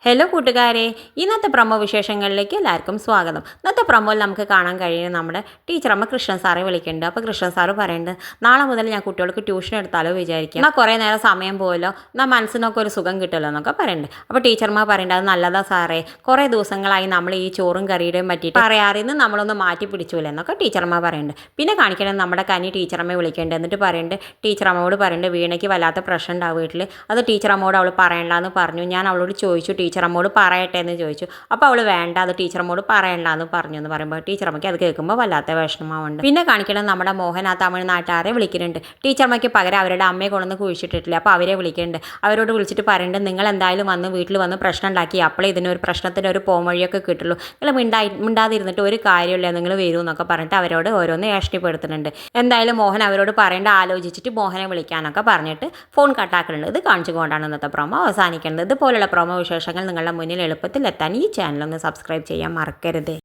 Hello കൂട്ടുകാരെ, ഇന്നത്തെ promo വിശേഷങ്ങളിലേക്ക് എല്ലാവർക്കും സ്വാഗതം. ഇന്നത്തെ പ്രൊമോയിൽ നമുക്ക് കാണാൻ കഴിയുന്നത് നമ്മുടെ ടീച്ചറമ്മ കൃഷ്ണൻ സാറെ വിളിക്കുന്നുണ്ട്. അപ്പോൾ കൃഷ്ണൻ സാറ് പറയുന്നുണ്ട്, നാളെ മുതൽ ഞാൻ കുട്ടികൾക്ക് ട്യൂഷൻ എടുത്താലോ വിചാരിക്കുക. എന്നാൽ കുറേ നേരം സമയം പോയല്ലോ, എന്നാൽ മനസ്സിനൊക്കെ ഒരു സുഖം കിട്ടുമല്ലോ എന്നൊക്കെ പറയുന്നുണ്ട്. അപ്പോൾ ടീച്ചർമാർ പറയുന്നുണ്ട്, അത് നല്ലതാ സാറേ, കുറേ ദിവസങ്ങളായി നമ്മൾ ഈ ചോറും കറിയുടെയും പറ്റിയിട്ട് പറയാറിന്ന് നമ്മളൊന്ന് മാറ്റി പിടിച്ചൂല്ലേ എന്നൊക്കെ ടീച്ചർമാർ പറയുന്നുണ്ട്. പിന്നെ കാണിക്കണം നമ്മുടെ കനി ടീച്ചറമ്മയെ വിളിക്കുന്നുണ്ട്. എന്നിട്ട് പറയുന്നുണ്ട്, ടീച്ചറമ്മയോട് പറയുന്നുണ്ട്, വീണയ്ക്ക് വല്ലാത്ത പ്രശ്നം ഉണ്ടാവും വീട്ടിൽ, അത് ടീച്ചറമ്മോട് അവൾ പറയണ്ടെന്ന് പറഞ്ഞു. ഞാൻ അവളോട് ചോദിച്ചു, ടീച്ചറമ്മോട് പറയട്ടെ എന്ന് ചോദിച്ചു. അപ്പോൾ അവൾ വേണ്ട, അത് ടീച്ചറമ്മോട് പറയണ്ടെന്ന് പറഞ്ഞു എന്ന് പറയുമ്പോൾ ടീച്ചറമ്മയ്ക്ക് അത് കേൾക്കുമ്പോൾ വല്ലാത്ത വിഷമമുണ്ട്. പിന്നെ കാണിക്കണം നമ്മുടെ മോഹൻ ആ തമിഴ്നാട്ടുകാരെ വിളിക്കുന്നുണ്ട്. ടീച്ചർമ്മയ്ക്ക് പകരം അവരുടെ അമ്മയെ കൊണ്ടൊന്ന് കുഴിച്ചിട്ടിട്ടില്ല. അപ്പോൾ അവരെ വിളിക്കുന്നുണ്ട്. അവരോട് വിളിച്ചിട്ട് പറയുന്നുണ്ട്, നിങ്ങൾ എന്തായാലും വന്ന് വീട്ടിൽ വന്ന് പ്രശ്നം ഉണ്ടാക്കി, അപ്പോഴേ ഇതിനൊരു പ്രശ്നത്തിൻ്റെ ഒരു പോംവഴിയൊക്കെ കിട്ടുള്ളൂ. നിങ്ങൾ മിണ്ടാതിരുന്നിട്ട് ഒരു കാര്യമില്ല, നിങ്ങൾ വരൂ എന്നൊക്കെ പറഞ്ഞിട്ട് അവരോട് ഓരോന്ന് ഏഷ്ടിപ്പെടുത്തുന്നുണ്ട്. എന്തായാലും മോഹൻ അവരോട് പറയേണ്ട ആലോചിച്ചിട്ട് മോഹനെ വിളിക്കാനൊക്കെ പറഞ്ഞിട്ട് ഫോൺ കട്ടാക്കുന്നുണ്ട്. ഇത് കാണിച്ചുകൊണ്ടാണ് ഇന്നത്തെ പ്രൊമോ അവസാനിക്കുന്നത്. ഇതുപോലുള്ള പ്രൊമോ വിശേഷങ്ങൾ നിങ്ങളുടെ മുന്നിൽ എളുപ്പത്തിൽ എത്താൻ ഈ ചാനൽ ഒന്ന് സബ്സ്ക്രൈബ് ചെയ്യാൻ മറക്കരുത്.